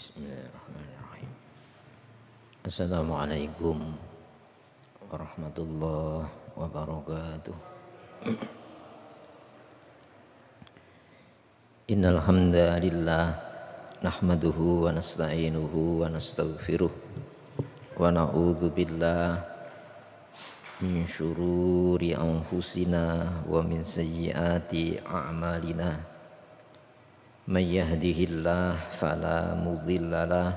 Bismillahirrahmanirrahim. Assalamualaikum warahmatullahi wabarakatuh. Innal hamdalillah nahmaduhu wa nasta'inuhu wa nastaghfiruh wa na'udzu billah min syururi anfusina wa min sayyiati a'malina. May yahdihillah fala mudhillalah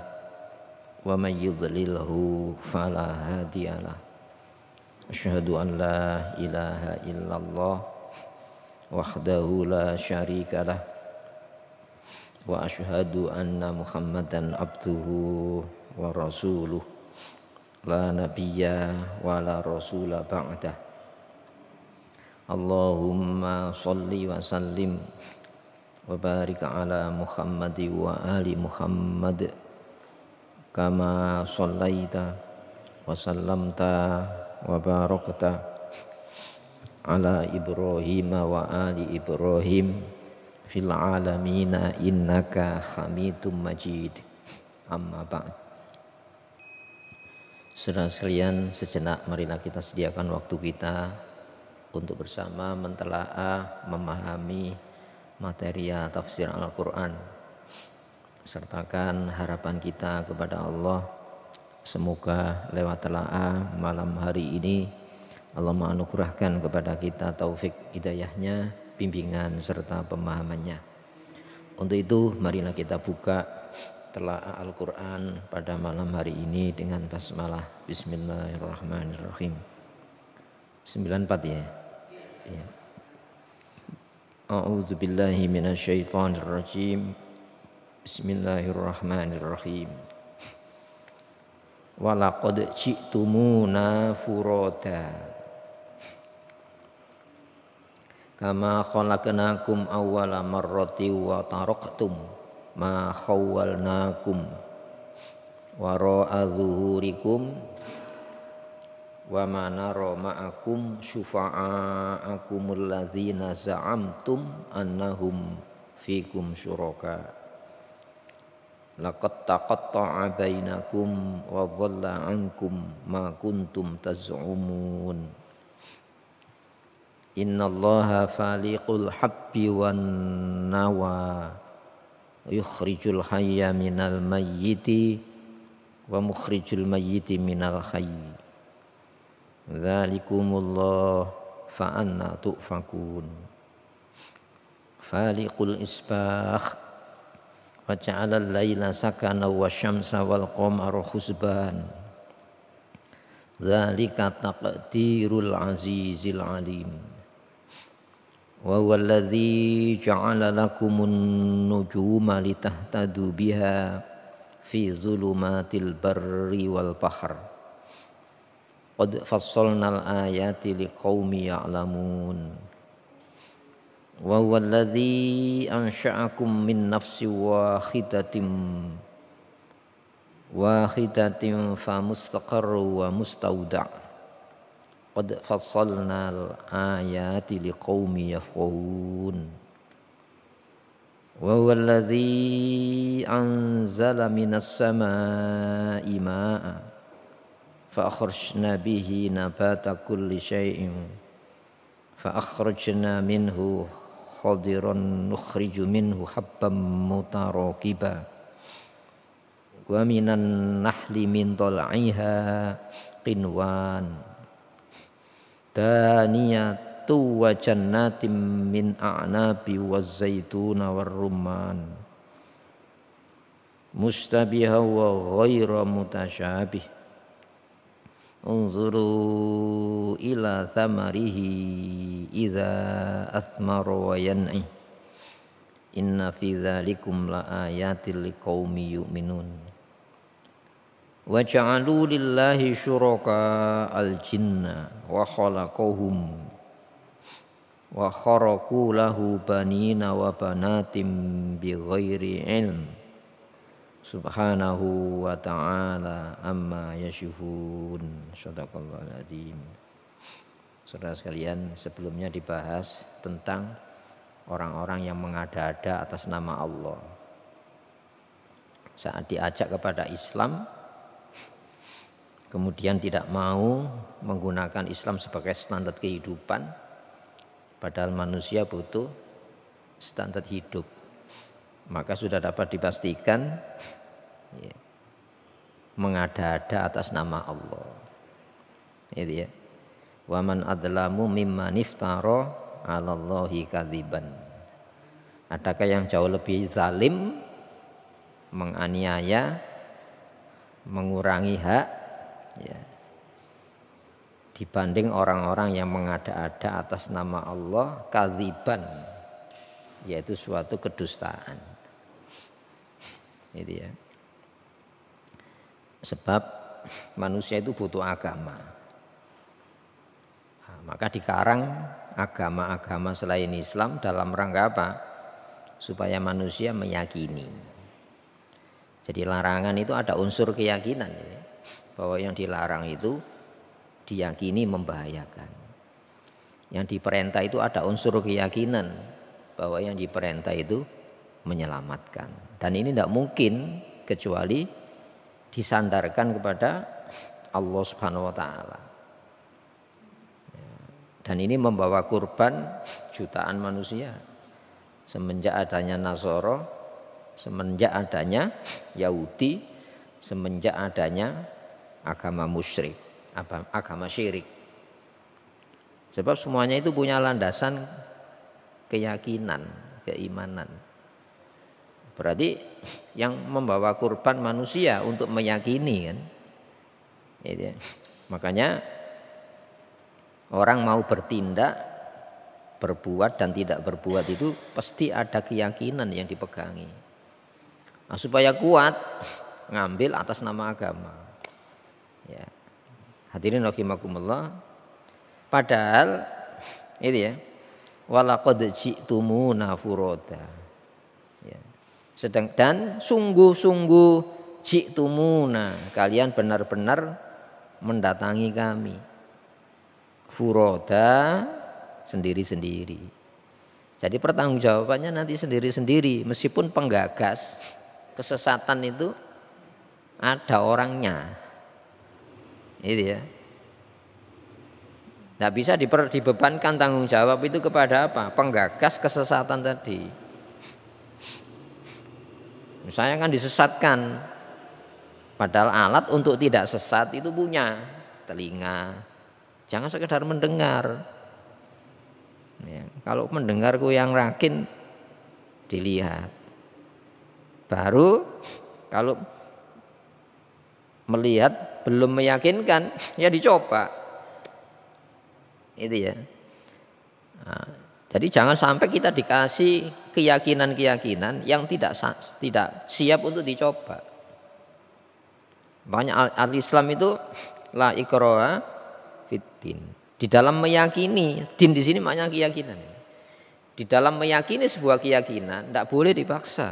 wa may yudlilhu fala hadiyalah. Asyhadu an la ilaha illallah wahdahu la syarikalah wa asyhadu anna Muhammadan abduhu wa rasuluh la nabiyya wa la rasula ba'dah. Allahumma sholli wa sallim wa barik ala Muhammad wa ali Muhammad kama shallaita wa sallamta wa barakta ala Ibrahim wa ali Ibrahim fil alamina innaka Hamidum Majid. Amma ba'd. Saudara sekalian, sejenak marilah kita sediakan waktu kita untuk bersama mentelaah, memahami materi tafsir Al-Quran. Sertakan harapan kita kepada Allah, semoga lewat telaah malam hari ini Allah menganugerahkan kepada kita taufik hidayahnya, bimbingan serta pemahamannya. Untuk itu marilah kita buka telaah Al-Quran pada malam hari ini dengan basmalah. Bismillahirrahmanirrahim. 94 ya. Ya. A'udzu billahi minasyaitonir rajim. Bismillahirrahmanirrahim. Wa laqad ji'tumuna furada kama khalaqnakum awwala marrati wa taraktum ma khawwalnakum wara'a zuhurikum wa ma nara ma'akum syufa'akumul ladzina za'amtum annahum fikum syuraka laqad taqatta'a bainakum wa dhalla 'ankum ma kuntum taz'umun innallaha faliqul habbi wan nawa yukhrijul hayya minal mayyiti wa mukhrijul mayyiti minal hayy dzalikumullah fa anna tu'fakun faliqul isbah wa ja'alal laila sakana wasyamsa wal qamara husban dzalika taqdirul azizil alim wa huwallazi ja'ala lakumun nujuma litahtadu biha fi dhulumatil barri wal bahr qad fassalnal ayati liqaumi ya'lamun wa huwallazi ansha'akum min nafsin wahidatin famustaqarru wa mustauda' qad fassalnal ayati liqaumi yafqahun wa huwallazi anzala minas samaa'i maa'an فأخرجنا به نبات كل شيء فأخرجنا منه خضرا نخرج منه حبا متراكبا ومن النحل من طلعها قنوان دانية وجنات من أعناب والزيتون والرمان مشتبها وغير متشابه Unzuru ila thamarihi idza athmara wa yan'i inna fi dzalikum laayatil liqaumi yu'minun wa ja'alu lillahi syuraka al-jinna wa khalaqahum wa kharaqu lahu banina wa banatim bighairi ilm Subhanahu wa ta'ala amma yasifun. Shadaqallahul adzim. Saudara sekalian, sebelumnya dibahas tentang orang-orang yang mengada-ada atas nama Allah. saat diajak kepada Islam kemudian tidak mau menggunakan Islam sebagai standar kehidupan, padahal manusia butuh standar hidup, maka sudah dapat dipastikan ya, mengada-ada atas nama Allah. Itu ya. Wa man adlamu mimman iftara 'alallahi kadziban. Adakah yang jauh lebih zalim, menganiaya, mengurangi hak ya, dibanding orang-orang yang mengada-ada atas nama Allah kadziban, yaitu suatu kedustaan. Itu ya. Sebab manusia itu butuh agama. Maka dikarang agama-agama selain Islam dalam rangka apa? Supaya manusia meyakini. Jadi larangan itu ada unsur keyakinan ya, bahwa yang dilarang itu diyakini membahayakan. Yang diperintah itu ada unsur keyakinan bahwa yang diperintah itu menyelamatkan. Dan ini tidak mungkin kecuali disandarkan kepada Allah Subhanahu wa taala. Dan ini membawa kurban jutaan manusia. Semenjak adanya Nasoro, semenjak adanya Yahudi, semenjak adanya agama musyrik, agama syirik. Sebab semuanya itu punya landasan keyakinan, keimanan. Berarti yang membawa kurban manusia untuk meyakini kan. Makanya orang mau bertindak, berbuat dan tidak berbuat itu pasti ada keyakinan yang dipegangi. Nah, supaya kuat ngambil atas nama agama. Ya. Hadirin rahimakumullah. Padahal itu ya, walaqad ji'tumuna furoda. Ya. Dan sungguh-sungguh ji'tumuna, kalian benar-benar mendatangi kami. Furoda, sendiri-sendiri. Jadi pertanggungjawabannya nanti sendiri-sendiri. Meskipun penggagas kesesatan itu ada orangnya, itu ya. Tidak bisa dibebankan tanggung jawab itu kepada apa? Penggagas kesesatan tadi. Misalnya kan disesatkan, padahal alat untuk tidak sesat itu punya telinga. Jangan sekedar mendengar. Ya, kalau mendengarku yang yakin dilihat. Baru kalau melihat belum meyakinkan ya dicoba. Itu ya. Nah, jadi jangan sampai kita dikasih keyakinan-keyakinan yang tidak siap untuk dicoba. Makanya al-Islam itu la ikraha fiddin. Di dalam meyakini, din di sini maknanya keyakinan. Di dalam meyakini sebuah keyakinan tidak boleh dipaksa.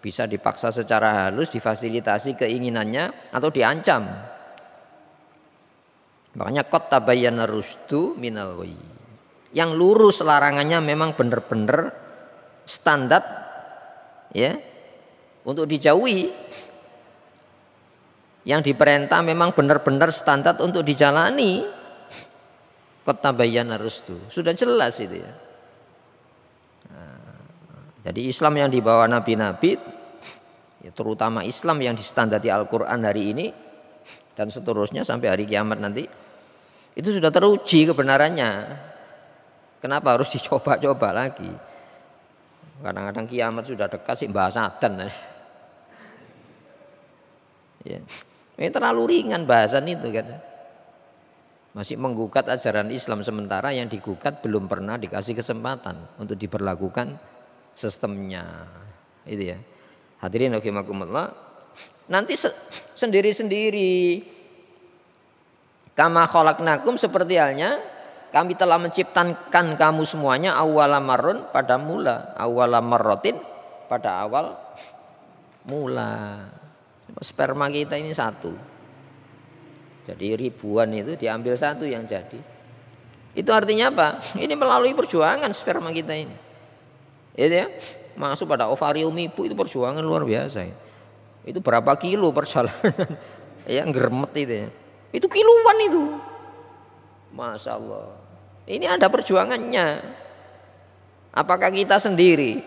Bisa dipaksa secara halus, difasilitasi keinginannya atau diancam. Makanya qad tabayyana rusdu minal ghayy. Yang lurus larangannya memang benar-benar standar ya untuk dijauhi. Yang diperintah memang benar-benar standar untuk dijalani. Qad tabayyana rusdu. Sudah jelas itu ya. Nah, jadi Islam yang dibawa nabi-nabi ya, terutama Islam yang disandati Al-Qur'an hari ini dan seterusnya sampai hari kiamat nanti itu sudah teruji kebenarannya. Kenapa harus dicoba-coba lagi? Kadang-kadang kiamat sudah dekat sih bahas adzan. Ya. Ini terlalu ringan bahasan itu kan. Masih menggugat ajaran Islam sementara yang digugat belum pernah dikasih kesempatan untuk diberlakukan sistemnya. Itu ya. Hadirin rahimakumullah. Nanti sendiri-sendiri. Kama khalaqnakum, seperti halnya kami telah menciptakan kamu semuanya awwala marrun, pada mula, awwala marratin, pada awal mula. Sperma kita ini satu. Jadi ribuan itu diambil satu yang jadi. Itu artinya apa? Ini melalui perjuangan sperma kita ini. Itu ya, masuk pada ovarium ibu itu perjuangan luar biasa. Itu berapa kilo perjalanan? Ya ngeremet itu ya. Itu kiloan itu. Masya Allah. Ini ada perjuangannya. Apakah kita sendiri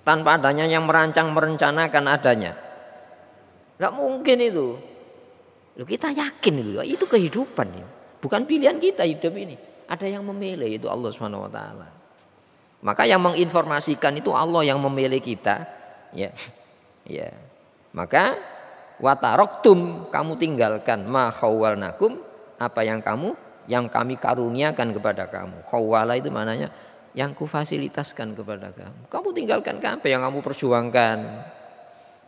tanpa adanya yang merancang merencanakan adanya? Nggak mungkin itu. Loh, kita yakin itu kehidupan ini. Bukan pilihan kita hidup ini. Ada yang memilih, itu Allah Subhanahu wa taala. Maka yang menginformasikan itu Allah yang memilih kita, ya. Ya. Maka wataroktum, kamu tinggalkan ma khawwalnakum, apa yang kami karuniakan kepada kamu. Khawwala itu maknanya yang kufasilitaskan kepada kamu. Kamu tinggalkan apa yang kamu perjuangkan.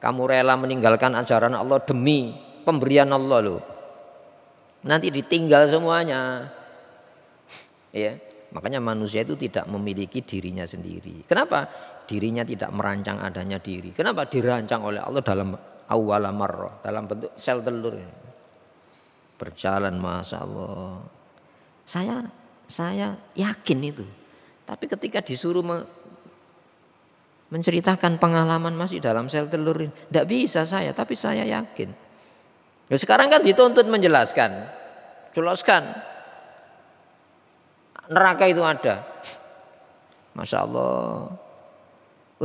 Kamu rela meninggalkan ajaran Allah demi pemberian Allah loh. Nanti ditinggal semuanya. Ya, makanya manusia itu tidak memiliki dirinya sendiri. Kenapa? Dirinya tidak merancang adanya diri. Kenapa? Dirancang oleh Allah dalam awwala marrah, dalam bentuk sel telur ini. Berjalan, masya Allah. Saya yakin itu. Tapi ketika disuruh menceritakan pengalaman masih dalam sel telur ini, tidak bisa saya. Tapi saya yakin. Ya, sekarang kan dituntut menjelaskan, jelaskan. Neraka itu ada, masya Allah.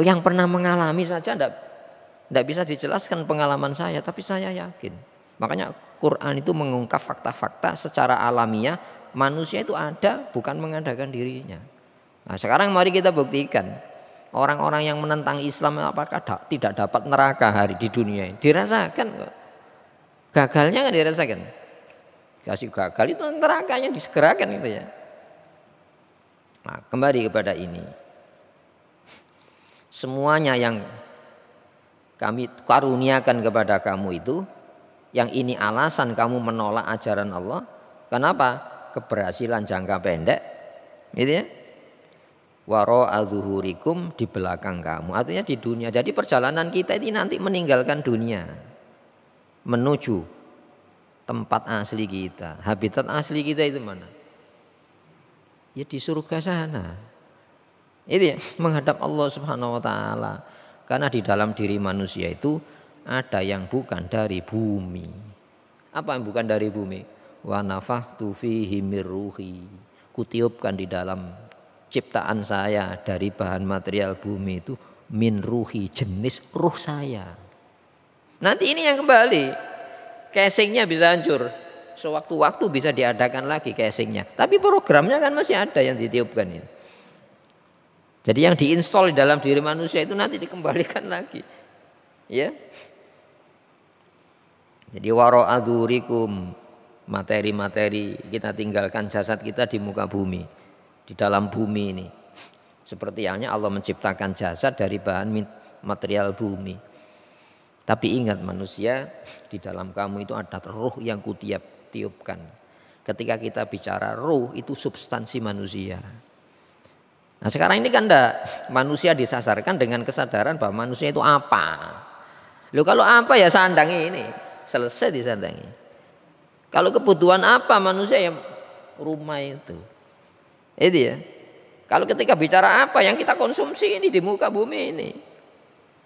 Yang pernah mengalami saja tidak bisa dijelaskan pengalaman saya, tapi saya yakin. Makanya Quran itu mengungkap fakta-fakta secara alamiah. Manusia itu ada, bukan mengadakan dirinya. Nah, sekarang mari kita buktikan. Orang-orang yang menentang Islam apakah tidak dapat neraka hari di dunia ini? Dirasakan kok. Gagalnya kan dirasakan. Kasih gagal itu nerakanya disegerakan gitu ya. Nah, kembali kepada ini. Semuanya yang kami karuniakan kepada kamu itu, yang ini alasan kamu menolak ajaran Allah. Kenapa? Keberhasilan jangka pendek, gitu ya. Wara'a zuhurikum, di belakang kamu, artinya di dunia. Jadi perjalanan kita ini nanti meninggalkan dunia menuju tempat asli kita. Habitat asli kita itu mana? Ya di surga sana. Itu ya, menghadap Allah Subhanahu wa taala. Karena di dalam diri manusia itu ada yang bukan dari bumi. Apa yang bukan dari bumi? Wa nafakhtu fihi mir ruhi. Kutiupkan di dalam ciptaan saya dari bahan material bumi itu min ruhi, jenis ruh saya. Nanti ini yang kembali. Casingnya bisa hancur. Sewaktu-waktu bisa diadakan lagi casingnya. Tapi programnya kan masih ada yang ditiupkan ini. Jadi yang diinstal di dalam diri manusia itu nanti dikembalikan lagi. Ya. Jadi wara'adzurikum, materi-materi kita tinggalkan jasad kita di muka bumi. Di dalam bumi ini. Seperti halnya Allah menciptakan jasad dari bahan material bumi. Tapi ingat manusia, di dalam kamu itu ada ruh yang kutiupkan. Ketika kita bicara ruh itu substansi manusia. Nah sekarang ini kan manusia disasarkan dengan kesadaran bahwa manusia itu apa. Loh kalau apa ya sandangi ini, selesai disandangi. Kalau kebutuhan apa manusia ya rumah itu. Itu ya. Kalau ketika bicara apa yang kita konsumsi ini di muka bumi ini,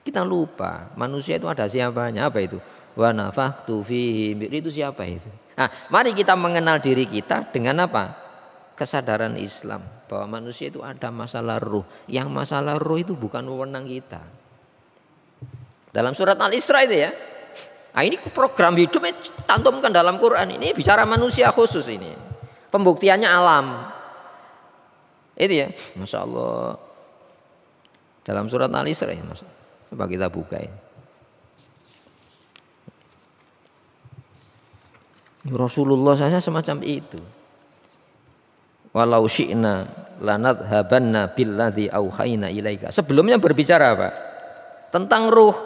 kita lupa manusia itu ada siapanya. Apa itu? Wa nafakhtu fihi, itu siapa itu? Nah, mari kita mengenal diri kita dengan apa? Kesadaran Islam bahwa manusia itu ada masalah ruh. Yang masalah ruh itu bukan wewenang kita. Dalam surat Al-Isra itu ya. Nah, ini program hidupnya cantumkan dalam Quran. Ini bicara manusia khusus ini. Pembuktiannya alam. Itu ya, masya Allah. Dalam surat Al-Isra ya, coba kita buka ya. Rasulullah saja semacam itu. Walau syi'na lanadhabanna billadzi auhayna ilaika. Sebelumnya berbicara apa? Tentang ruh.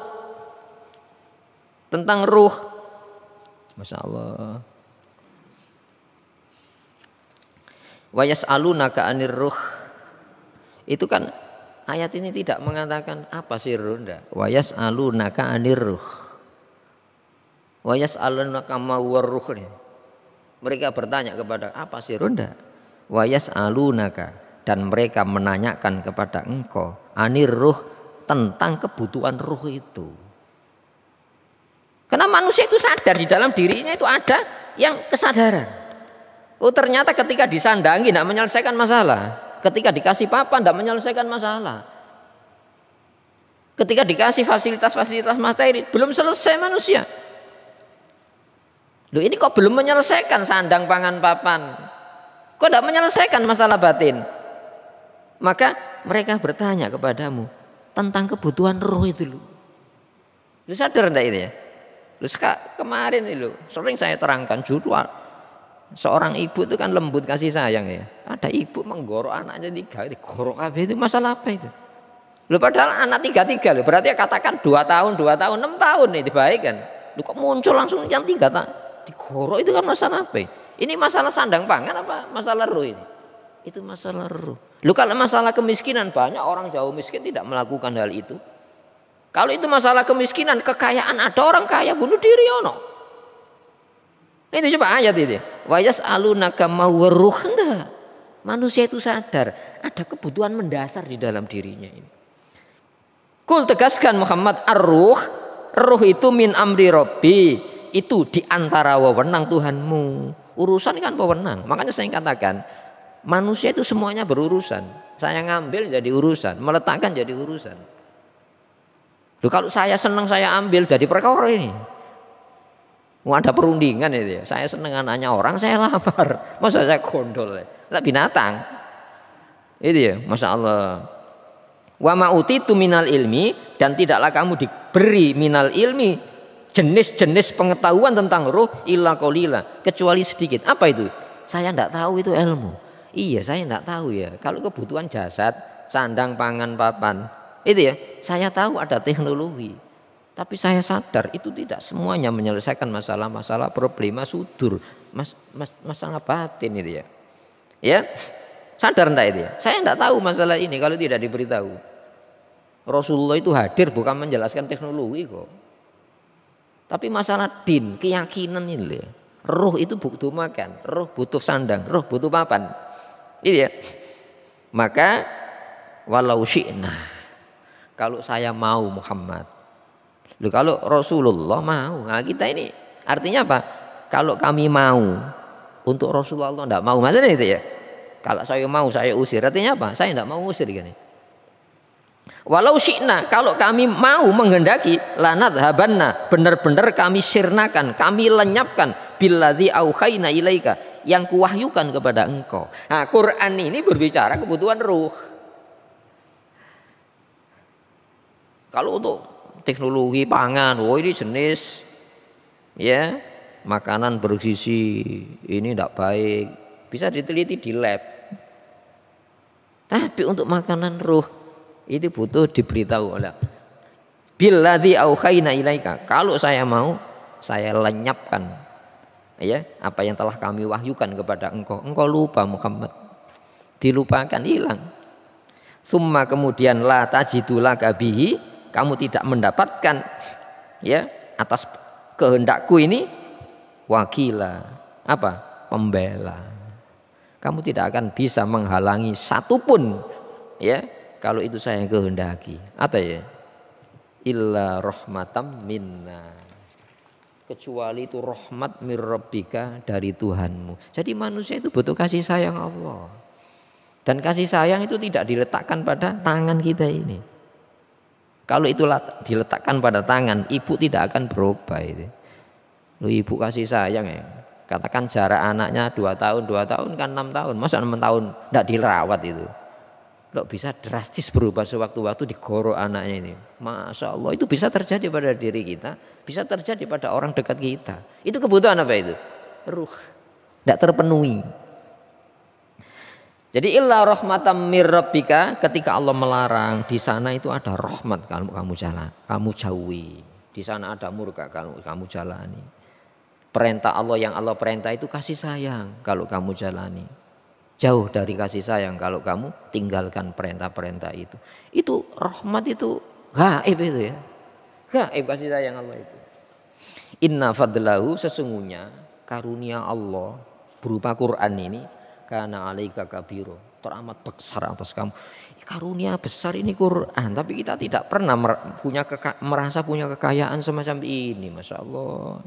Tentang ruh. Masya Allah. Wa yas'alunaka 'anir ruh. Itu kan ayat ini tidak mengatakan apa sih ruh, enggak. Wa yas'alunaka 'anir ruh. Wa yas'alunaka ma huwa ruh. Mereka bertanya kepada apa sih ruh, enggak. Wa yas'alunaka, dan mereka menanyakan kepada engkau 'anir ruh, tentang kebutuhan ruh itu. Karena manusia itu sadar di dalam dirinya itu ada yang kesadaran. Oh ternyata ketika disandangi tidak menyelesaikan masalah. Ketika dikasih papan tidak menyelesaikan masalah. Ketika dikasih fasilitas-fasilitas materi belum selesai manusia. Loh ini kok belum menyelesaikan sandang pangan papan. Kok tidak menyelesaikan masalah batin. Maka mereka bertanya kepadamu tentang kebutuhan roh itu lu. Lu sadar enggak itu ya? Lu kemarin itu sering saya terangkan judul. Seorang ibu itu kan lembut kasih sayang ya. Ada ibu menggorok anaknya 3, digorok kabeh itu masalah apa itu? Lu padahal anak 3 loh. Berarti katakan 2 tahun, 6 tahun nih dibaik kan. Lu kok muncul langsung yang 3 tahun digorok itu kan masalah apa? Ini masalah sandang pangan apa masalah roh ini? Itu masalah roh. Lu kalau masalah kemiskinan banyak orang jauh miskin tidak melakukan hal itu. Kalau itu masalah kemiskinan, kekayaan ada orang kaya bunuh diri ono. Ini coba ayat itu. Wa yas'alunaka mawruhna. Manusia itu sadar ada kebutuhan mendasar di dalam dirinya ini. Kul tegaskan Muhammad ar-ruh, ruh itu min amri rabbi, itu di antara wewenang Tuhanmu. Urusan kan wewenang. Makanya saya katakan manusia itu semuanya berurusan. Saya ngambil jadi urusan, meletakkan jadi urusan. Loh, kalau saya senang saya ambil jadi perkara ini. Mau ada perundingan itu ya. Saya senang anaknya orang, saya lamar. Masa saya gondol ya? Lah binatang. Itu ya, Masya Allah. Wa ma'utitu minal ilmi, dan tidaklah kamu diberi minal ilmi jenis-jenis pengetahuan tentang roh illa qalila, kecuali sedikit. Apa itu? Saya tidak tahu itu ilmu. Iya, saya tidak tahu ya. Kalau kebutuhan jasad, sandang, pangan, papan, itu ya, saya tahu ada teknologi. Tapi saya sadar itu tidak semuanya menyelesaikan masalah-masalah problema sudur, masalah batin itu ya. Ya, sadar enggak itu ya? Saya enggak tahu masalah ini kalau tidak diberitahu. Rasulullah itu hadir bukan menjelaskan teknologi kok. Tapi masalah din, keyakinan ini ya. Roh itu butuh makan, roh butuh sandang, roh butuh papan. Itu ya. Maka walau syi'na, kalau saya mau Muhammad. Loh, kalau Rasulullah mau, nah kita ini artinya apa? Kalau kami mau untuk Rasulullah tidak mau, maksudnya itu ya. Kalau saya mau saya usir, artinya apa? Saya tidak mau usir gini. Walau syi'na, kalau kami mau menghendaki, lanat habanna, benar-benar kami sirnakan, kami lenyapkan billadzi auhayna ilaika, yang kuwahyukan kepada engkau. Nah, Quran ini berbicara kebutuhan ruh. Kalau untuk teknologi pangan, oh ini jenis ya makanan bergizi ini tidak baik, bisa diteliti di lab. Tapi untuk makanan ruh itu butuh diberitahu oleh billadzi auhayna ilaika. Kalau saya mau, saya lenyapkan ya apa yang telah kami wahyukan kepada engkau. Engkau lupa Muhammad, dilupakan, hilang. Summa kemudian la tajidulaka bihi, kamu tidak mendapatkan ya atas kehendakku ini wakila, apa? Pembela. Kamu tidak akan bisa menghalangi satupun ya kalau itu saya yang kehendaki. Apa ya? Illa rahmatam minna, kecuali itu rahmat mir rabbika, dari Tuhanmu. Jadi manusia itu butuh kasih sayang Allah. Dan kasih sayang itu tidak diletakkan pada tangan kita ini. Kalau itu diletakkan pada tangan, ibu tidak akan berubah itu. Loh, ibu kasih sayang ya. Katakan jarak anaknya 2 tahun kan 6 tahun. Masa 6 tahun tidak dirawat itu. Loh, bisa drastis berubah sewaktu-waktu digorok anaknya ini. Masya Allah, itu bisa terjadi pada diri kita, bisa terjadi pada orang dekat kita. Itu kebutuhan apa itu? Ruh. Tidak terpenuhi. Jadi illa rahmatam mir rabbika, ketika Allah melarang, di sana itu ada rahmat kalau kamu jalan, kamu jauhi. Di sana ada murka kalau kamu jalani. Perintah Allah yang Allah perintah itu kasih sayang kalau kamu jalani. Jauh dari kasih sayang kalau kamu tinggalkan perintah-perintah itu. Itu rahmat itu gaib itu ya. Gaib kasih sayang Allah itu. Inna fadlahu, sesungguhnya karunia Allah berupa Quran ini, kana alaika kabiro, teramat besar atas kamu. Karunia besar ini Quran, tapi kita tidak pernah merasa punya kekayaan semacam ini, Masya Allah.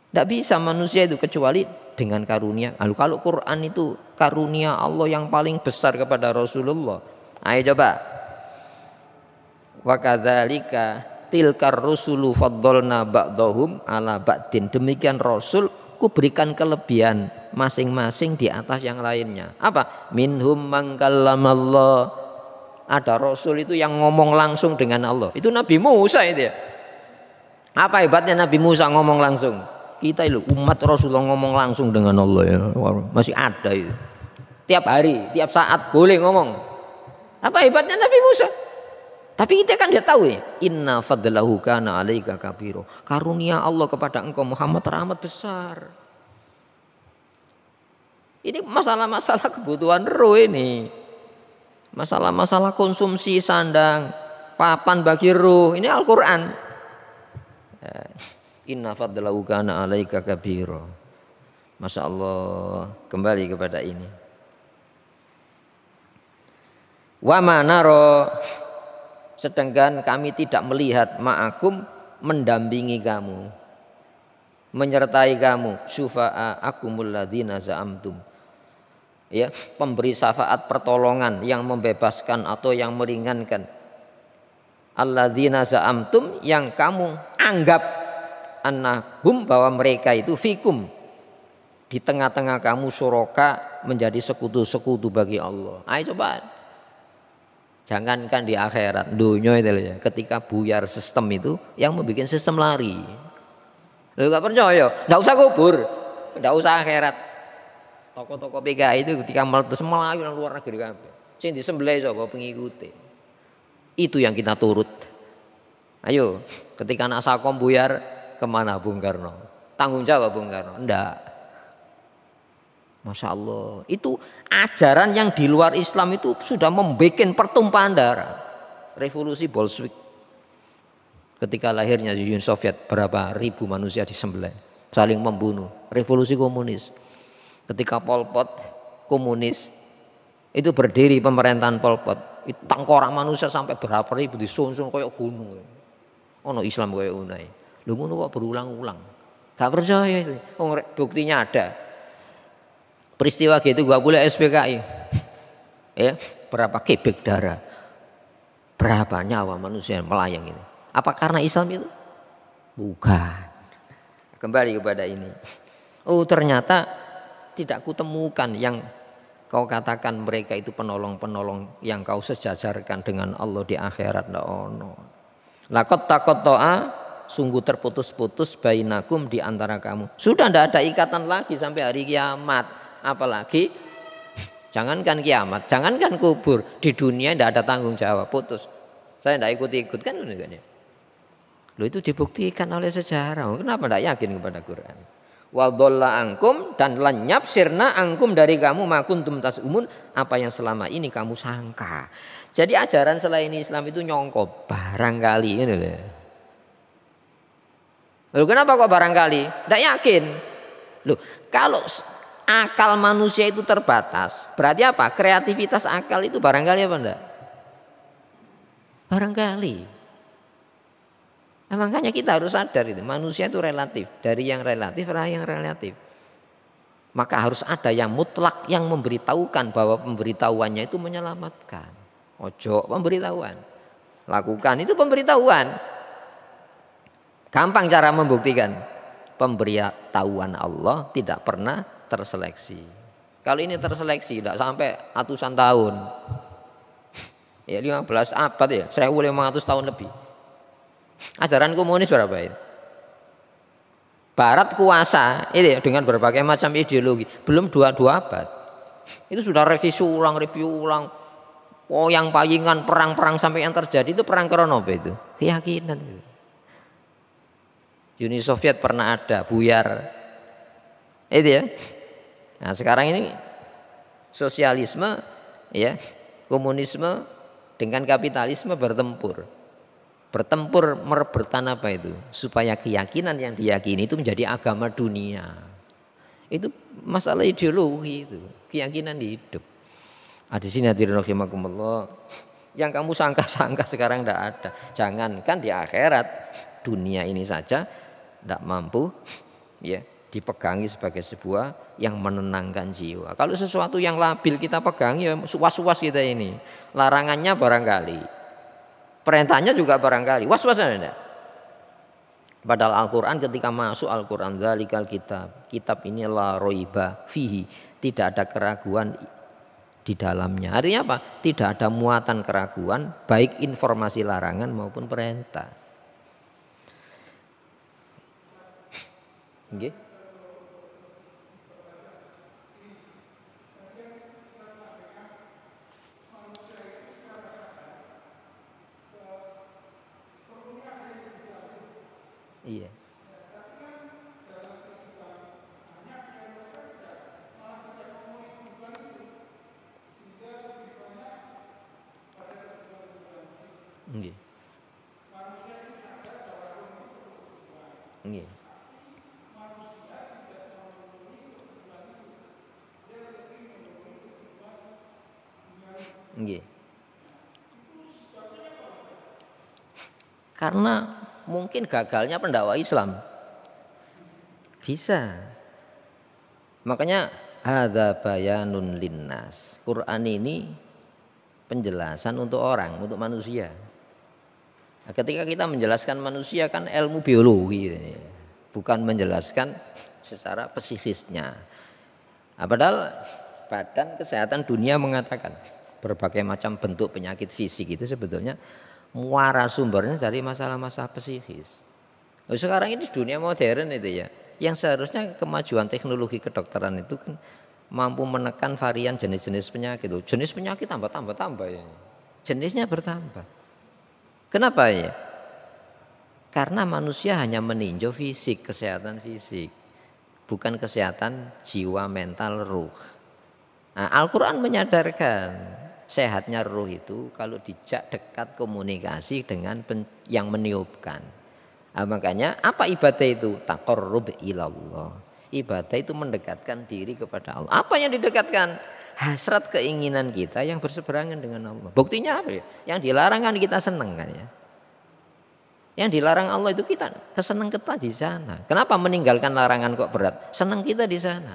Tidak bisa manusia itu kecuali dengan karunia. Lalu kalau Quran itu karunia Allah yang paling besar kepada Rasulullah. Ayo coba. Wa kadzalika tilkar rusulu faddalna ba'dahum ala ba'din. Demikian Rasul ku berikan kelebihan masing-masing di atas yang lainnya. Apa? Minhum man kallamallah. Ada Rasul itu yang ngomong langsung dengan Allah. Itu Nabi Musa itu ya. Apa hebatnya Nabi Musa ngomong langsung? Kita itu umat Rasulullah ngomong langsung dengan Allah ya. Masih ada itu. Tiap hari, tiap saat boleh ngomong. Apa hebatnya Nabi Musa? Tapi kita kan dia tahu ya. Inna fadlahu kana alaika kabiro. Karunia Allah kepada engkau Muhammad teramat besar. Ini masalah-masalah kebutuhan roh ini. Masalah-masalah konsumsi sandang, papan bagi ruh. Ini Al-Quran. Inna fadlahu kana alaika kabiro. Masya Allah. Kembali kepada ini. Wa ma naro. Sedangkan kami tidak melihat ma'akum mendampingi kamu, menyertai kamu, syufa'a akumul ladzina za'amtum. Ya, pemberi syafaat pertolongan yang membebaskan atau yang meringankan. Alladzina za'amtum, yang kamu anggap annahum, bahwa mereka itu fikum, di tengah-tengah kamu syuraka, menjadi sekutu-sekutu bagi Allah. Ayo coba. Jangankan di akhirat, dunia itu ya, ketika buyar sistem itu yang membuat sistem lari. Lu gak percaya? Nggak usah kubur, nggak usah akhirat. Toko-toko PKI itu ketika meletus melayu nang luar negeri kabeh. Sing disembelih sapa pengikuti. Itu yang kita turut. Ayo, ketika anak Sakom buyar, kemana Bung Karno? Tanggung jawab Bung Karno? Enggak. Masya Allah, itu ajaran yang di luar Islam itu sudah membuat pertumpahan darah. Revolusi Bolshevik, ketika lahirnya Uni Soviet, berapa ribu manusia disembelih, saling membunuh. Revolusi komunis, ketika Pol Pot komunis itu berdiri, pemerintahan Pol Pot, itu tangkorak manusia sampai berapa ribu disusun kayak gunung. Ono Islam kayak unai. Lu ngono kok berulang-ulang. Gak percaya itu. Oh, buktinya ada. Peristiwa gitu gak boleh SPKI. Ya, berapa kebek darah, berapa nyawa manusia melayang itu. Apa karena Islam itu? Bukan. Kembali kepada ini. Oh, ternyata tidak kutemukan yang kau katakan mereka itu penolong-penolong yang kau sejajarkan dengan Allah di akhirat. Ndak ono. Laqad taqatta'a, sungguh terputus-putus bainakum, di antara kamu. Sudah tidak ada ikatan lagi sampai hari kiamat. Apalagi jangankan kiamat, jangankan kubur, di dunia tidak ada tanggung jawab, putus. Saya tidak ikut-ikut kan. Loh, itu dibuktikan oleh sejarah. Kenapa tidak yakin kepada Quran? Wa dhalla angkum, dan lenyap sirna angkum, dari kamu, makuntum tasumun, apa yang selama ini kamu sangka. Jadi ajaran selain Islam itu nyongkok barangkali ini loh. Loh, kenapa kok barangkali? Tidak yakin. Loh, kalau akal manusia itu terbatas, berarti apa? Kreativitas akal itu barangkali apa enggak? Barangkali. Nah, makanya kita harus sadar itu, manusia itu relatif, dari yang relatif pada yang relatif. Maka harus ada yang mutlak yang memberitahukan bahwa pemberitahuannya itu menyelamatkan. Ojo pemberitahuan, lakukan itu pemberitahuan. Gampang cara membuktikan. Pemberitahuan Allah tidak pernah terseleksi. Kalau ini terseleksi tidak sampai ratusan tahun. Ya 15 abad ya, 1500 tahun lebih. Ajaran komunis berapa itu? Barat kuasa itu ya, dengan berbagai macam ideologi, belum 22 abad. Itu sudah review ulang. Oh, yang payingan perang-perang sampai yang terjadi itu perang krono itu. Keyakinan itu. Uni Soviet pernah ada, buyar. Itu ya. Nah, sekarang ini sosialisme ya, komunisme dengan kapitalisme bertempur. Bertempur merebutan apa itu? Supaya keyakinan yang diyakini itu menjadi agama dunia. Itu masalah ideologi itu, keyakinan hidup. Di sini hadirin rahimakumullah, yang kamu sangka-sangka sekarang tidak ada. Jangankan di akhirat, dunia ini saja tidak mampu ya dipegangi sebagai sebuah yang menenangkan jiwa. Kalau sesuatu yang labil kita pegang ya was-was kita ini. Larangannya barangkali, perintahnya juga barangkali, was-was ada. Padahal Al-Quran ketika masuk Al-Quran dzalikal kitab ini la roiba fihi, tidak ada keraguan di dalamnya. Artinya apa? Tidak ada muatan keraguan baik informasi larangan maupun perintah. Nggih. Iya. Nggih. Nggih. Nggih. Karena mungkin gagalnya pendakwah Islam. Bisa. Makanya hadza bayanun linnas. Quran ini penjelasan untuk orang, untuk manusia. Nah, ketika kita menjelaskan manusia kan ilmu biologi, bukan menjelaskan secara psikisnya. Nah, padahal Badan Kesehatan Dunia mengatakan berbagai macam bentuk penyakit fisik itu sebetulnya muara sumbernya dari masalah-masalah psikis. Sekarang ini dunia modern itu ya, yang seharusnya kemajuan teknologi kedokteran itu kan mampu menekan varian jenis-jenis penyakit. Jenis penyakit tambah ya. Jenisnya bertambah. Kenapa ya? Karena manusia hanya meninjau fisik, kesehatan fisik, bukan kesehatan jiwa, mental, ruh. Nah, Al-Quran menyadarkan sehatnya ruh itu kalau dijak dekat komunikasi dengan yang meniupkan. Nah, makanya apa ibadah itu? Taqarrub ilallah. Ibadah itu mendekatkan diri kepada Allah. Apa yang didekatkan? Hasrat keinginan kita yang berseberangan dengan Allah. Buktinya apa ya? Yang dilarang kan kita senang kan ya. Yang dilarang Allah itu kita kesenang kita di sana. Kenapa meninggalkan larangan kok berat? Senang kita di sana.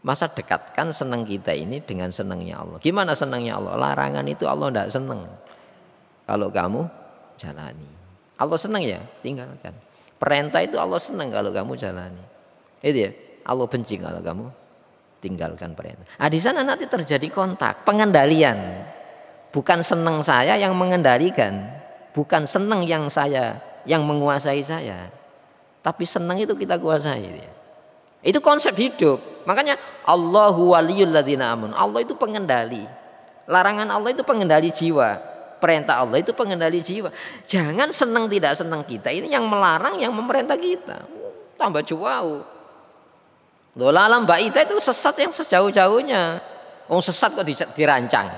Masa dekatkan senang kita ini dengan senangnya Allah. Gimana senangnya Allah? Larangan itu Allah tidak senang. Kalau kamu jalani. Allah senang ya, tinggalkan. Perintah itu Allah senang kalau kamu jalani. Itu ya, Allah benci kalau kamu tinggalkan perintah. Di sana nanti terjadi kontak, pengendalian. Bukan senang saya yang mengendalikan, bukan senang yang saya yang menguasai saya. Tapi senang itu kita kuasai. Itu konsep hidup. Makanya Allahu waliyul ladzina amanu. Allah itu pengendali. Larangan Allah itu pengendali jiwa. Perintah Allah itu pengendali jiwa. Jangan senang tidak senang kita. Ini yang melarang, yang memerintah kita. Tambah jauh. Dolalam ba'ida itu sesat yang sejauh-jauhnya. Sesat kok dirancang.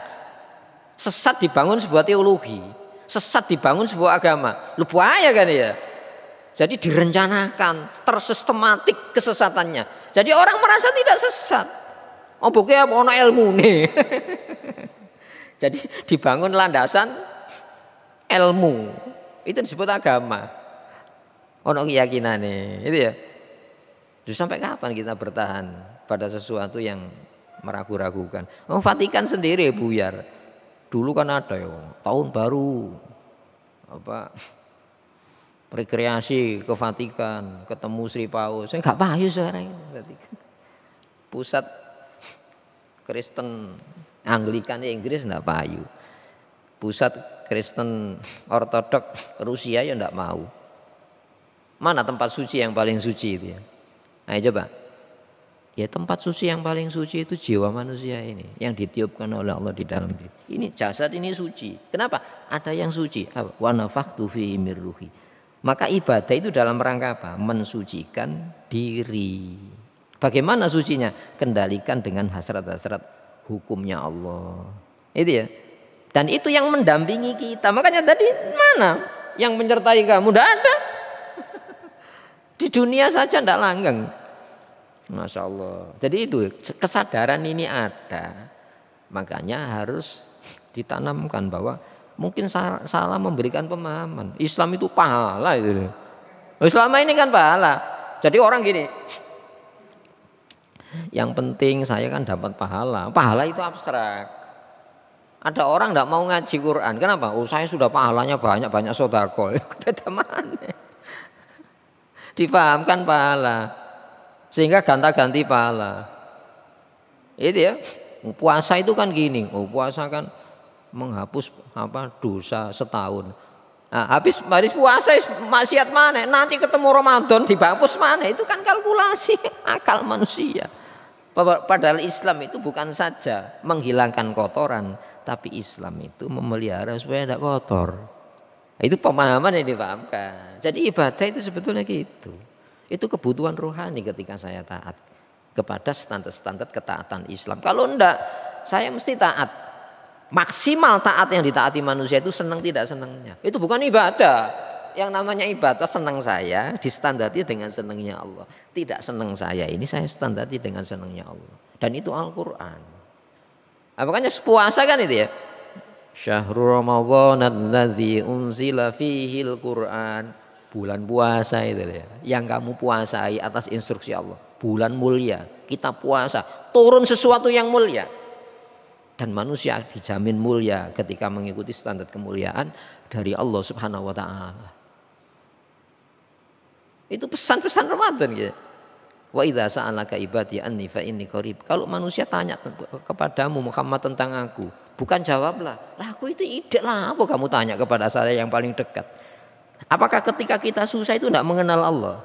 Sesat dibangun sebuah teologi. Sesat dibangun sebuah agama. Lu bahaya kan ya. Jadi direncanakan, tersistematik kesesatannya. Jadi orang merasa tidak sesat. Buktinya ono ilmu nih. Jadi dibangun landasan ilmu. Itu disebut agama. Ono keyakinan nih, itu ya. Jadi sampai kapan kita bertahan pada sesuatu yang meragu-ragukan? Vatikan sendiri buyar. Dulu kan ada ya, tahun baru rekreasi ke Vatikan, ketemu Sri Paus. Saya nggak payu sekarang Vatikan. Pusat Kristen Anglikan di Inggris enggak payu. Pusat Kristen Ortodok Rusia ya enggak mau. Mana tempat suci yang paling suci itu ya? Nah coba. Ya tempat suci yang paling suci itu jiwa manusia ini yang ditiupkan oleh Allah di dalam diri. Ini jasad ini suci. Kenapa? Ada yang suci. Wa nafakhtu fihi mir ruhi. Maka ibadah itu dalam rangka apa? Mensucikan diri. Bagaimana sucinya? Kendalikan dengan hasrat-hasrat hukumnya Allah. Itu ya. Dan itu yang mendampingi kita. Makanya tadi mana yang menyertai kamu? Tidak ada. Di dunia saja tidak langgeng. Masya Allah. Jadi itu kesadaran ini ada, makanya harus ditanamkan bahwa mungkin salah memberikan pemahaman. Islam itu pahala itu. Selama ini kan pahala. Jadi orang gini, yang penting saya kan dapat pahala. Pahala itu abstrak. Ada orang tidak mau ngaji Quran. Kenapa? Oh saya sudah pahalanya banyak sodako. Beda mana? Dipahamkan pahala. Sehingga ganti pahala. Itu ya. Puasa itu kan gini. Oh puasa kan menghapus dosa setahun. Nah, habis puasa maksiat mana? Nanti ketemu Ramadan dihapus mana? Itu kan kalkulasi akal manusia. Padahal Islam itu bukan saja menghilangkan kotoran, tapi Islam itu memelihara supaya tidak kotor. Itu pemahaman yang dipahamkan. Jadi ibadah itu sebetulnya gitu. Itu kebutuhan rohani ketika saya taat kepada standar-standar ketaatan Islam. Kalau enggak, saya mesti taat. Maksimal taat yang ditaati manusia itu senang tidak senangnya. Itu bukan ibadah. Yang namanya ibadah senang saya distandati dengan senangnya Allah. Tidak senang saya ini saya standarti dengan senangnya Allah. Dan itu Al-Quran. Nah, makanya puasa kan itu ya. Syahrul Ramadhan alladzi unzila fihil Quran. Bulan puasa itu ya. Yang kamu puasai atas instruksi Allah. Bulan mulia. Kita puasa. Turun sesuatu yang mulia. Dan manusia dijamin mulia ketika mengikuti standar kemuliaan dari Allah Subhanahu wa taala. Itu pesan-pesan Ramadan gitu. Wa idza sa'alaka ibadi anni fa inni qarib. Kalau manusia tanya kepadamu Muhammad tentang aku, bukan jawablah, "Lah aku itu ide lah, apa kamu tanya kepada saya yang paling dekat?" Apakah ketika kita susah itu tidak mengenal Allah?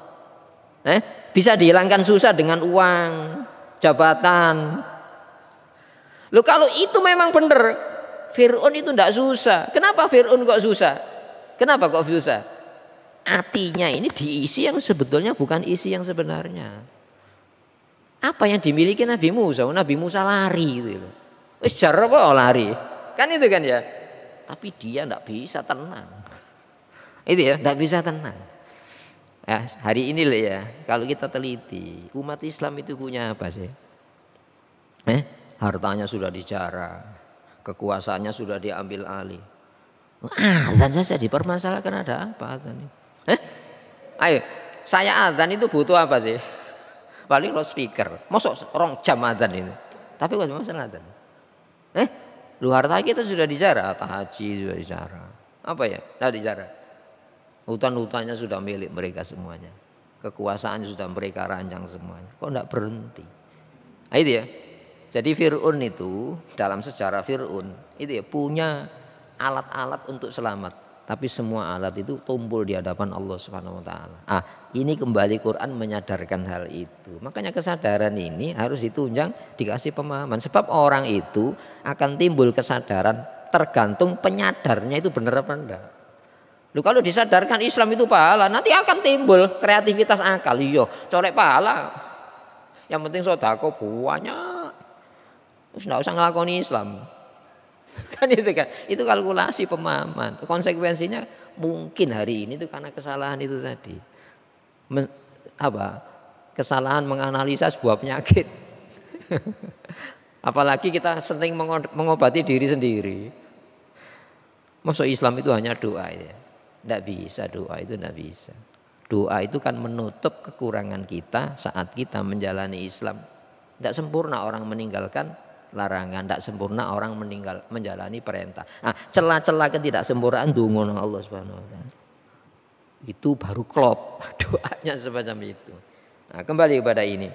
Bisa dihilangkan susah dengan uang, jabatan. Loh kalau itu memang benar, Fir'aun itu tidak susah. Kenapa Fir'aun kok susah? Kenapa kok susah? Hatinya ini diisi yang sebetulnya bukan isi yang sebenarnya. Apa yang dimiliki Nabi Musa? Nabi Musa lari gitu. Wis jar apa lari? Kan itu kan ya. Tapi dia tidak bisa tenang. Itu ya, tidak bisa tenang. Ya, hari ini loh ya, kalau kita teliti, umat Islam itu punya apa sih? Hartanya sudah dijarah, kekuasaannya sudah diambil alih. Azan saja dipermasalahkan, ada apa azan? Ayo, saya azan itu butuh apa sih? Paling loudspeaker, masuk rong jam azan itu. Tapi kok masalah azan? Lu harta kita sudah dijarah, harta haji sudah dijarah. Apa ya? Tidak dijarah. Hutan-hutannya sudah milik mereka semuanya. Kekuasaannya sudah mereka rancang semuanya. Kok tidak berhenti? Nah, itu ya. Jadi Fir'aun itu dalam sejarah Fir'aun itu ya punya alat-alat untuk selamat. Tapi semua alat itu tumpul di hadapan Allah Subhanahu wa taala. Ini kembali Quran menyadarkan hal itu. Makanya kesadaran ini harus ditunjang, dikasih pemahaman. Sebab orang itu akan timbul kesadaran tergantung penyadarnya itu benar apa enggak. Loh, kalau disadarkan Islam itu pahala, nanti akan timbul kreativitas akal. Iya, colek pahala. Yang penting sedekah banyak. Terus enggak usah ngelakoni Islam. Kan itu kan, itu kalkulasi pemahaman. Konsekuensinya mungkin hari ini itu karena kesalahan itu tadi. Kesalahan menganalisa sebuah penyakit. Apalagi kita sering mengobati diri sendiri. Masuk Islam itu hanya doa ya. Tidak bisa doa itu, tidak bisa. Doa itu kan menutup kekurangan kita saat kita menjalani Islam. Tidak sempurna orang meninggalkan larangan, tidak sempurna orang menjalani perintah. Celah-celah ketidaksempurnaan dungo Allah Subhanahu wa taala. Itu baru klop doanya semacam itu. Kembali kepada ini.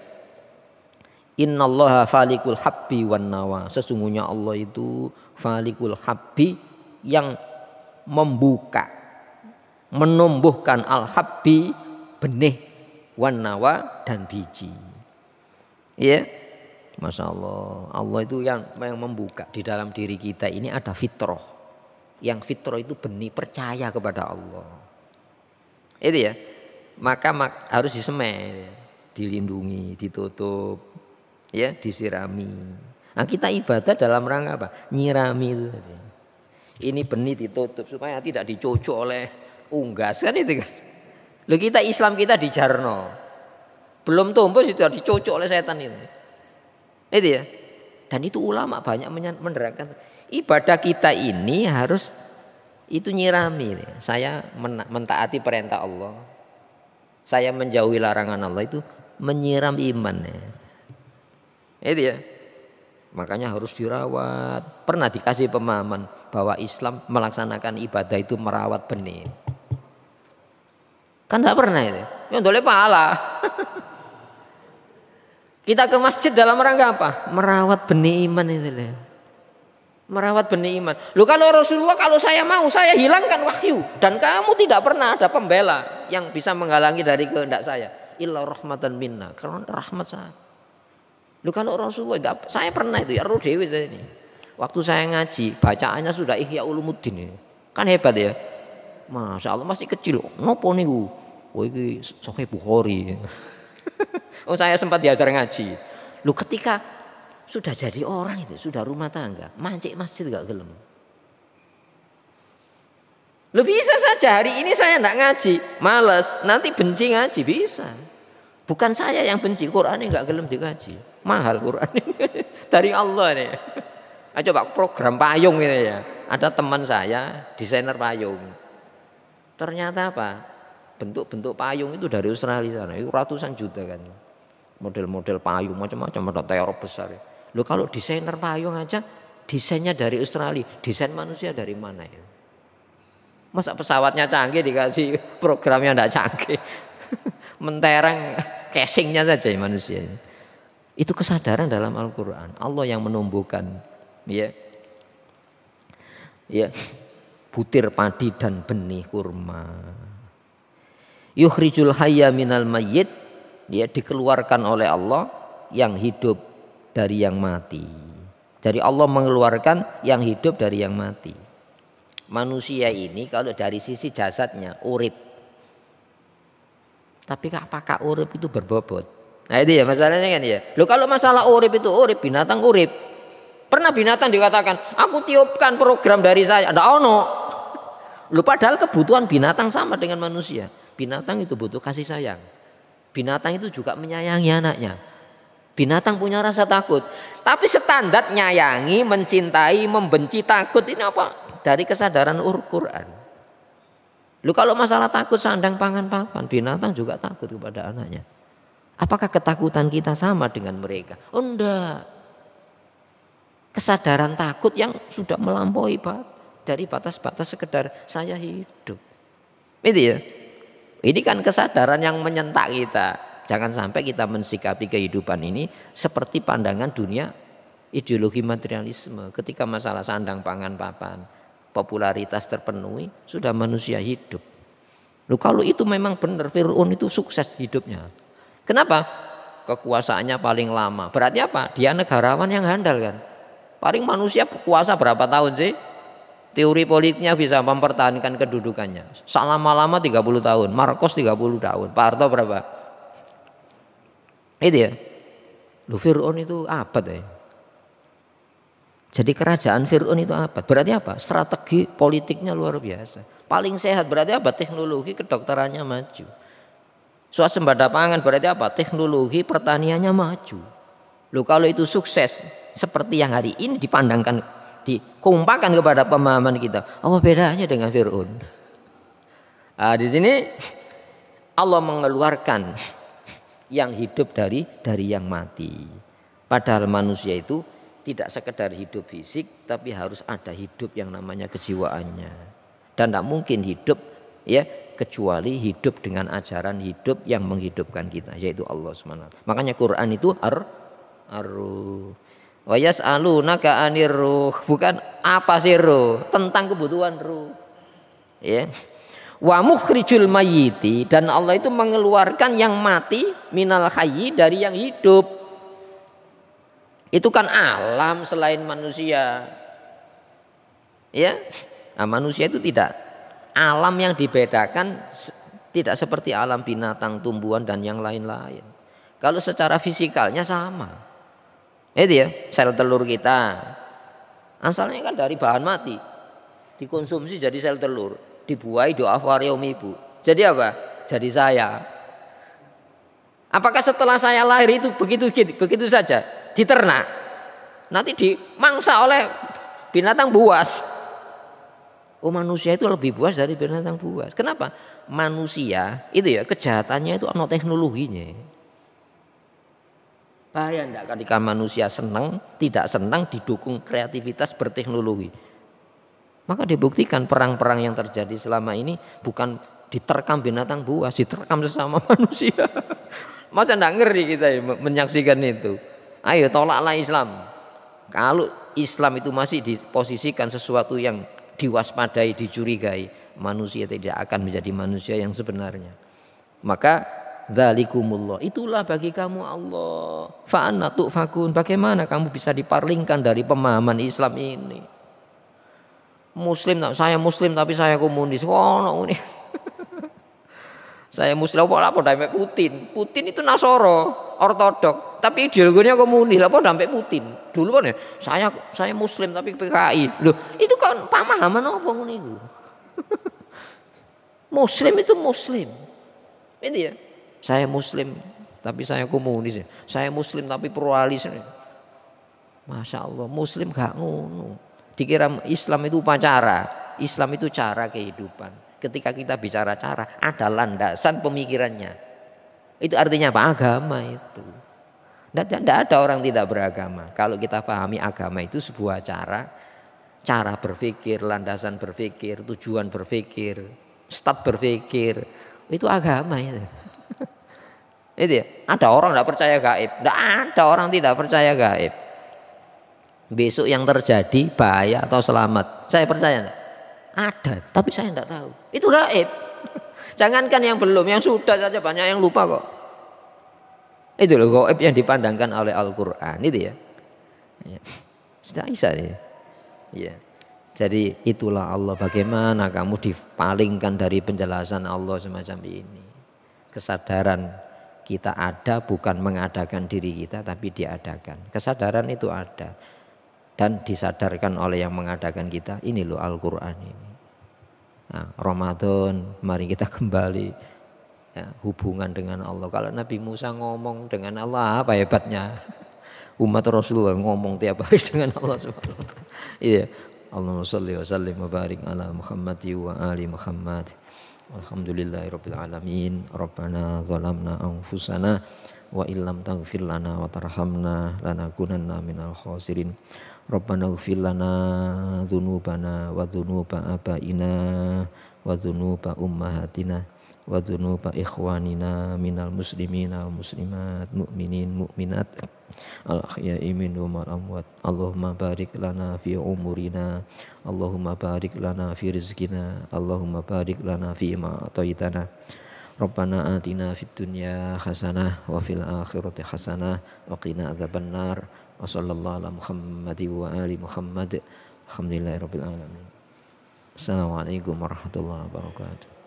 Innallaha falikul habbi wan nawa. Sesungguhnya Allah itu falikul habbi yang membuka, menumbuhkan al-habbi benih wan nawa dan biji. Ya. Masya Allah, Allah itu yang membuka di dalam diri kita ini ada fitrah. Yang fitrah itu benih percaya kepada Allah. Itu ya, maka harus disemai, dilindungi, ditutup, ya, disirami. Kita ibadah dalam rangka apa? Nyirami itu. Ini benih ditutup supaya tidak dicocok oleh unggas kan itu kan. Loh kita Islam kita dijarno. Belum tumbuh sudah dicocok oleh setan itu. Itu ya. Dan itu ulama banyak menerangkan ibadah kita ini harus itu nyirami. Saya mentaati perintah Allah. Saya menjauhi larangan Allah itu menyiram iman. Itu ya. Makanya harus dirawat. Pernah dikasih pemahaman bahwa Islam melaksanakan ibadah itu merawat benih. Kan enggak pernah itu. Ya ndole pahala. Kita ke masjid dalam rangka apa? Merawat benih iman itu loh. Merawat benih iman. Loh kalau Rasulullah kalau saya mau saya hilangkan wahyu dan kamu tidak pernah ada pembela yang bisa menghalangi dari kehendak saya. Illa rahmatan minna. Karena rahmat saya. Loh kalau Rasulullah saya pernah itu ya roh dewi saya ini. Waktu saya ngaji bacaannya sudah Ihya Ulumuddin ini. Kan hebat ya. Masya Allah masih kecil. Nopo niku? Oh ini Sahih Bukhari. Oh saya sempat diajar ngaji. Lu ketika sudah jadi orang itu, sudah rumah tangga, mancik masjid gak gelem. Lu bisa saja hari ini saya enggak ngaji, malas, nanti benci ngaji bisa. Bukan saya yang benci, Quran ini gak gelem dikaji. Mahal Quran ini dari Allah nih. Coba program payung ini ya. Ada teman saya desainer payung. Ternyata apa? Bentuk-bentuk payung itu dari Australia sana, itu ratusan juta kan. Model-model payung macam-macam, ada teror besar. Loh kalau desainer payung aja desainnya dari Australia, desain manusia dari mana ya? Masa pesawatnya canggih dikasih programnya enggak canggih. Mentereng casingnya saja ya manusia. Itu kesadaran dalam Al-Qur'an. Allah yang menumbuhkan ya. Ya. Butir padi dan benih kurma. Yukhrijul hayya minal mayyit, dia dikeluarkan oleh Allah yang hidup dari yang mati. Jadi Allah mengeluarkan yang hidup dari yang mati. Manusia ini kalau dari sisi jasadnya urip. Tapi apakah urip itu berbobot? Nah itu ya masalahnya kan ya. Loh kalau masalah urip itu urip, binatang urip. Pernah binatang dikatakan, aku tiupkan program dari saya. Nggak ono. Loh padahal kebutuhan binatang sama dengan manusia. Binatang itu butuh kasih sayang. Binatang itu juga menyayangi anaknya. Binatang punya rasa takut. Tapi standar nyayangi, mencintai, membenci, takut ini apa? Dari kesadaran Quran. Lu kalau masalah takut sandang pangan papan, binatang juga takut kepada anaknya. Apakah ketakutan kita sama dengan mereka? Oh enggak. Kesadaran takut yang sudah melampaui dari batas-batas sekedar saya hidup. Itu ya. Ini kan kesadaran yang menyentak kita. Jangan sampai kita mensikapi kehidupan ini seperti pandangan dunia ideologi materialisme. Ketika masalah sandang pangan papan, popularitas terpenuhi, sudah manusia hidup. Loh kalau itu memang benar, Fir'aun itu sukses hidupnya. Kenapa? Kekuasaannya paling lama. Berarti apa? Dia negarawan yang handal kan. Paling manusia kuasa berapa tahun sih? Teori politiknya bisa mempertahankan kedudukannya. Selama-lama 30 tahun. Marcos 30 tahun. Pak Harto berapa? Itu ya. Loh Fir'aun itu abad ya. Jadi kerajaan Fir'aun itu abad. Berarti apa? Strategi politiknya luar biasa. Paling sehat berarti apa? Teknologi kedokterannya maju. Swasembada pangan berarti apa? Teknologi pertaniannya maju. Loh kalau itu sukses seperti yang hari ini dipandangkan, dikumpulkan kepada pemahaman kita, apa bedanya dengan Fir'aun? Nah, di sini Allah mengeluarkan yang hidup dari yang mati. Padahal manusia itu tidak sekedar hidup fisik, tapi harus ada hidup yang namanya kejiwaannya. Dan tidak mungkin hidup ya kecuali hidup dengan ajaran hidup yang menghidupkan kita, yaitu Allah SWT. Makanya Quran itu ar-ruh. Wa yas'alunaka 'anir ruh, bukan apa sih ruh, tentang kebutuhan ruh. Ya. Wa mukhrijul mayyiti, dan Allah itu mengeluarkan yang mati minal hayyi dari yang hidup. Itu kan alam selain manusia. Ya. Nah, manusia itu tidak alam yang dibedakan, tidak seperti alam binatang, tumbuhan dan yang lain-lain. Kalau secara fisikalnya sama. Itu ya, sel telur kita asalnya kan dari bahan mati, dikonsumsi jadi sel telur, dibuahi di akvarium ibu. Jadi apa? Jadi saya. Apakah setelah saya lahir itu begitu saja diternak? Nanti dimangsa oleh binatang buas. Oh, manusia itu lebih buas dari binatang buas. Kenapa? Manusia itu ya kejahatannya itu ada teknologinya. Bahaya enggak ketika manusia tidak senang didukung kreativitas berteknologi. Maka dibuktikan perang-perang yang terjadi selama ini bukan diterkam binatang buas, diterkam sesama manusia. Masa enggak ngeri kita ya menyaksikan itu. Ayo tolaklah Islam. Kalau Islam itu masih diposisikan sesuatu yang diwaspadai, dicurigai, manusia tidak akan menjadi manusia yang sebenarnya. Maka dzalikumullah, itulah bagi kamu Allah. Fa anna tu'fakun, bagaimana kamu bisa dipalingkan dari pemahaman Islam ini? Muslim, saya Muslim tapi saya komunis. Ono ini. Saya Muslim apa sampai Putin. Putin itu Nasoro, ortodok, tapi ideologinya komunis. Apa sampai Putin? Dulu kan ya, saya Muslim tapi PKI. Loh, itu kan pemahaman apa ngono itu? Muslim itu Muslim. Itu ya. Saya Muslim tapi saya komunis. Saya Muslim tapi pluralis. Masya Allah, Muslim gak ngono. Dikira Islam itu upacara. Islam itu cara kehidupan. Ketika kita bicara cara, ada landasan pemikirannya. Itu artinya apa? Agama itu. Tidak ada orang tidak beragama. Kalau kita pahami agama itu sebuah cara berpikir, landasan berpikir, tujuan berpikir, start berpikir. Itu agama itu. Itu ya. Ada orang tidak percaya gaib. Tidak ada orang tidak percaya gaib. Besok yang terjadi bahaya atau selamat, saya percaya enggak? Ada, tapi saya tidak tahu. Itu gaib. Jangankan yang belum, yang sudah saja banyak yang lupa kok. Itu loh gaib yang dipandangkan oleh Al-Quran itu ya. Sudah bisa ya. Ya. Jadi itulah Allah, bagaimana kamu dipalingkan dari penjelasan Allah semacam ini. Kesadaran kita ada bukan mengadakan diri kita, tapi diadakan. Kesadaran itu ada dan disadarkan oleh yang mengadakan kita. Ini loh Al-Quran ini. Nah, Ramadan, mari kita kembali ya, hubungan dengan Allah. Kalau Nabi Musa ngomong dengan Allah, apa hebatnya? Umat Rasulullah ngomong tiap hari dengan Allah Subhanahu wa taala. Iya. Allahumma shalli wa sallim wa barik ala Muhammad wa ali Muhammad. Alhamdulillahirabbil alamin. Rabbana zalamna anfusana wa illam taghfir lana wa tarhamna lanakunanna minal khasirin. Rabbana ighfir lana dzunubana wa dzunuba abaina wa dzunuba ummahatina wa dzunuba ikhwanina minal muslimina wal muslimat mu'minin mu'minat al ahya'i minhum wal amwat. Allahumma barik lana fi umurina, Allahumma barik lana fi rizqina, Allahumma barik lana fi ma ataitana. Rabbana atina fid dunya hasanah wa fil akhirati hasanah wa qina adzabannar. Wa sallallahu ala Muhammadi wa ali Muhammad. Alhamdulillahirabbil alamin. Assalamualaikum warahmatullahi wabarakatuh.